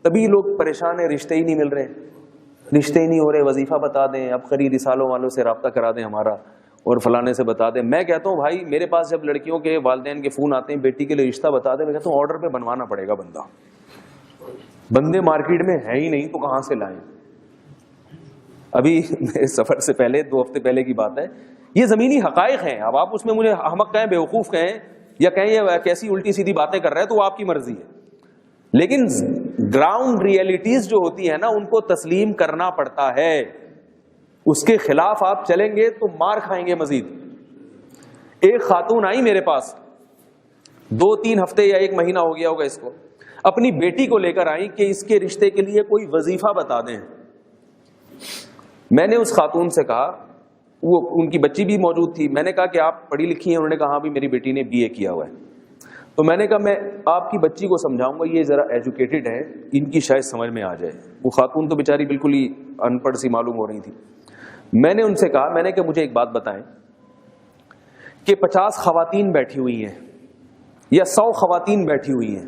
تبھی لوگ پریشان ہیں، رشتے ہی نہیں مل رہے، رشتے ہی نہیں ہو رہے. وظیفہ بتا دیں، اب قریب رسالوں والوں سے رابطہ کرا دیں ہمارا، اور فلانے سے بتا دیں. میں کہتا ہوں بھائی میرے پاس جب لڑکیوں کے والدین کے فون آتے ہیں بیٹی کے لیے رشتہ بتا دیں، میں کہتا ہوں آرڈر پہ بنوانا پڑے گا بندے مارکیٹ میں ہے ہی نہیں تو کہاں سے لائیں. ابھی میرے سفر سے پہلے 2 ہفتے پہلے کی بات ہے، یہ زمینی حقائق ہیں. اب آپ اس میں مجھے احمق کہیں، بیوقوف کہیں، یا کہیں یہ کیسی الٹی سیدھی باتیں کر رہے ہیں، تو وہ آپ کی مرضی ہے. لیکن گراؤنڈ ریئلٹیز جو ہوتی ہے نا ان کو تسلیم کرنا پڑتا ہے. اس کے خلاف آپ چلیں گے تو مار کھائیں گے مزید. ایک خاتون آئی میرے پاس 2-3 ہفتے یا 1 مہینہ ہو گیا ہوگا اس کو، اپنی بیٹی کو لے کر آئی کہ اس کے رشتے کے لیے کوئی وظیفہ بتا دیں. میں نے اس خاتون سے کہا، وہ ان کی بچی بھی موجود تھی، میں نے کہا کہ آپ پڑھی لکھی ہیں؟ انہوں نے کہا ہاں بھی میری بیٹی نے BA کیا ہوا ہے. تو میں نے کہا میں آپ کی بچی کو سمجھاؤں گا، یہ ذرا ایجوکیٹڈ ہے، ان کی شاید سمجھ میں آ جائے. وہ خاتون تو بیچاری بالکل ہی ان پڑھ سی معلوم ہو رہی تھی. میں نے ان سے کہا، میں نے کہ مجھے ایک بات بتائیں کہ 50 خواتین بیٹھی ہوئی ہیں یا 100 خواتین بیٹھی ہوئی ہیں،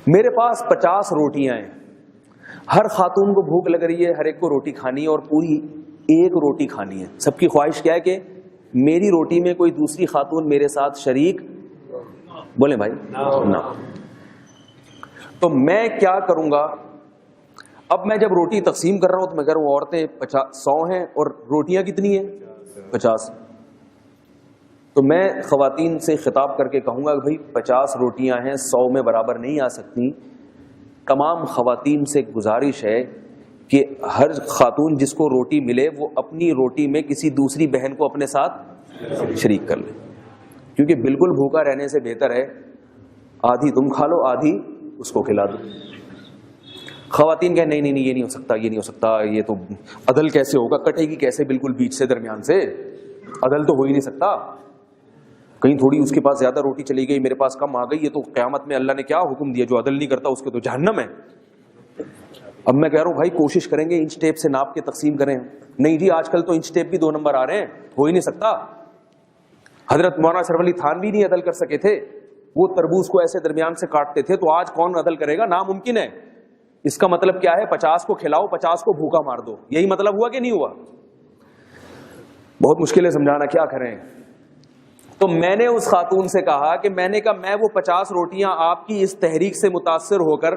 میرے پاس 50 روٹیاں ہیں، ہر خاتون کو بھوک لگ رہی ہے، ہر ایک کو روٹی کھانی ہے اور پوری 1 روٹی کھانی ہے. سب کی خواہش کیا ہے کہ میری روٹی میں کوئی دوسری خاتون میرے ساتھ شریک بولیں بھائی نہ. تو میں کیا کروں گا؟ اب میں جب روٹی تقسیم کر رہا ہوں تو میں کہہ رہا ہوں عورتیں 100 ہیں اور روٹیاں کتنی ہیں 50. تو میں خواتین سے خطاب کر کے کہوں گا کہ بھائی 50 روٹیاں ہیں، 100 میں برابر نہیں آ سکتی. تمام خواتین سے گزارش ہے کہ ہر خاتون جس کو روٹی ملے وہ اپنی روٹی میں کسی دوسری بہن کو اپنے ساتھ شریک کر لے، کیونکہ بالکل بھوکا رہنے سے بہتر ہے آدھی تم کھا لو آدھی اس کو کھلا دو. خواتین کہیں نہیں یہ نہیں ہو سکتا، یہ نہیں ہو سکتا، یہ تو عدل کیسے ہوگا، کٹے گی کیسے بالکل بیچ سے درمیان سے، عدل تو ہو ہی نہیں سکتا. کہیں تھوڑی اس کے پاس زیادہ روٹی چلی گئی میرے پاس کم آ گئی، یہ تو قیامت میں اللہ نے کیا حکم دیا، جو عدل نہیں کرتا اس کے تو جہنم ہے. اب میں کہہ رہا ہوں بھائی کوشش کریں گے انچ ٹیپ سے ناپ کے تقسیم کریں. نہیں جی آج کل تو انچ ٹیپ بھی 2 نمبر آ رہے ہیں، ہو ہی نہیں سکتا. حضرت مولانا اشرف علی تھانوی نہیں عدل کر سکے تھے، وہ تربوز کو ایسے درمیان سے کاٹتے تھے، تو آج کون عدل کرے گا؟ ناممکن ہے. اس کا مطلب کیا ہے؟ 50 کو کھلاؤ 50 کو بھوکا مار دو، یہی مطلب ہوا کہ نہیں ہوا؟ بہت مشکل ہے سمجھانا، کیا کریں. تو میں نے اس خاتون سے کہا کہ میں وہ 50 روٹیاں آپ کی اس تحریک سے متاثر ہو کر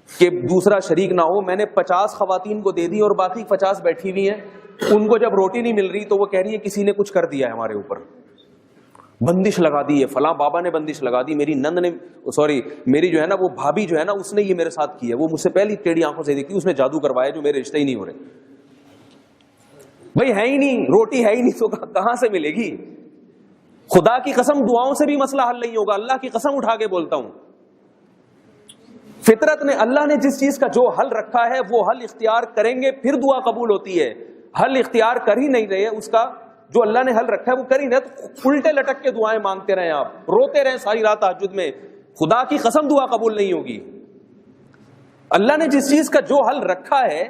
کہ دوسرا شریک نہ ہو، میں نے 50 خواتین کو دے دی اور باقی 50 بیٹھی ہوئی ہیں. ان کو جب روٹی نہیں مل رہی تو وہ کہہ رہی ہے کسی نے کچھ کر دیا ہے ہمارے اوپر، بندش لگا دی ہے، فلاں بابا نے بندش لگا دی، میری نند نے میری جو ہے نا وہ بھابھی جو ہے نا اس نے یہ میرے ساتھ کی ہے، وہ مجھ سے پہلی ٹیڑھی آنکھوں سے دیکھتی، اس نے جادو کروایا جو میرے رشتے ہی نہیں ہو رہے. بھائی ہے ہی نہیں، روٹی ہے ہی نہیں تو کہاں سے ملے گی؟ خدا کی قسم دعاؤں سے بھی مسئلہ حل نہیں ہوگا، اللہ کی قسم اٹھا کے بولتا ہوں. فطرت نے اللہ نے جس چیز کا جو حل رکھا ہے وہ حل اختیار کریں گے پھر دعا قبول ہوتی ہے. حل اختیار کر ہی نہیں رہے، اس کا جو اللہ نے حل رکھا ہے وہ کر ہی نہیں، تو الٹے لٹک کے دعائیں مانگتے رہیں، آپ روتے رہیں ساری رات تہجد میں، خدا کی قسم دعا قبول نہیں ہوگی. اللہ نے جس چیز کا جو حل رکھا ہے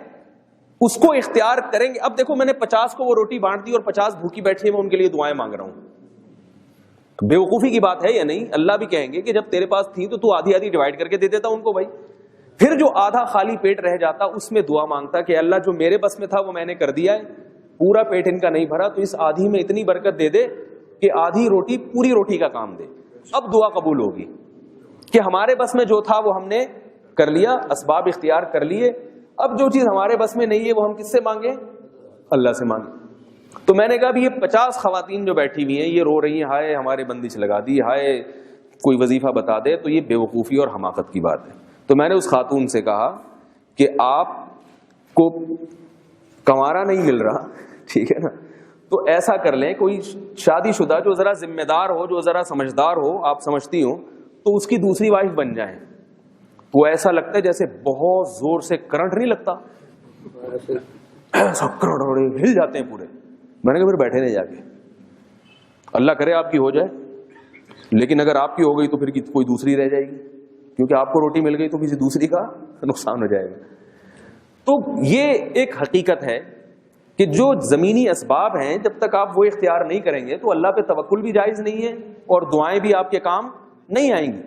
اس کو اختیار کریں گے. اب دیکھو میں نے 50 کو وہ روٹی بانٹ دی اور 50 بھوکی بیٹھی ہیں، میں ان کے لیے دعائیں مانگ رہا ہوں. بیوقوفی کی بات ہے یا نہیں؟ اللہ بھی کہیں گے کہ جب تیرے پاس تھی تو آدھی آدھی ڈیوائڈ کر کے دے دیتا ان کو بھائی. پھر جو آدھا خالی پیٹ رہ جاتا اس میں دعا مانگتا کہ اللہ جو میرے بس میں تھا وہ میں نے کر دیا ہے، پورا پیٹ ان کا نہیں بھرا، تو اس آدھی میں اتنی برکت دے دے کہ آدھی روٹی پوری روٹی کا کام دے. اب دعا قبول ہوگی کہ ہمارے بس میں جو تھا وہ ہم نے کر لیا، اسباب اختیار کر لیے. اب جو چیز ہمارے بس میں نہیں ہے وہ ہم کس سے مانگیں؟ اللہ سے مانگیں. تو میں نے کہا بھی یہ 50 خواتین جو بیٹھی ہوئی ہیں یہ رو رہی ہیں، ہائے ہمارے بندش لگا دی، ہائے کوئی وظیفہ بتا دے، تو یہ بیوقوفی اور حماقت کی بات ہے. تو میں نے اس خاتون سے کہا کہ آپ کو کنوارا نہیں مل رہا، ٹھیک ہے نا، تو ایسا کر لیں کوئی شادی شدہ جو ذرا ذمہ دار ہو، جو ذرا سمجھدار ہو، آپ سمجھتی ہوں، تو اس کی دوسری وائف بن جائیں. وہ ایسا لگتا ہے جیسے بہت زور سے کرنٹ نہیں لگتا، ایسا کرنٹ ہل جاتے ہیں پورے. میں نے کہا پھر بیٹھے نہیں جا کے، اللہ کرے آپ کی ہو جائے، لیکن اگر آپ کی ہو گئی تو پھر کوئی دوسری رہ جائے گی، کیونکہ آپ کو روٹی مل گئی تو کسی دوسری کا نقصان ہو جائے گا. تو یہ ایک حقیقت ہے کہ جو زمینی اسباب ہیں جب تک آپ وہ اختیار نہیں کریں گے تو اللہ پہ توکل بھی جائز نہیں ہے اور دعائیں بھی آپ کے کام نہیں آئیں گی.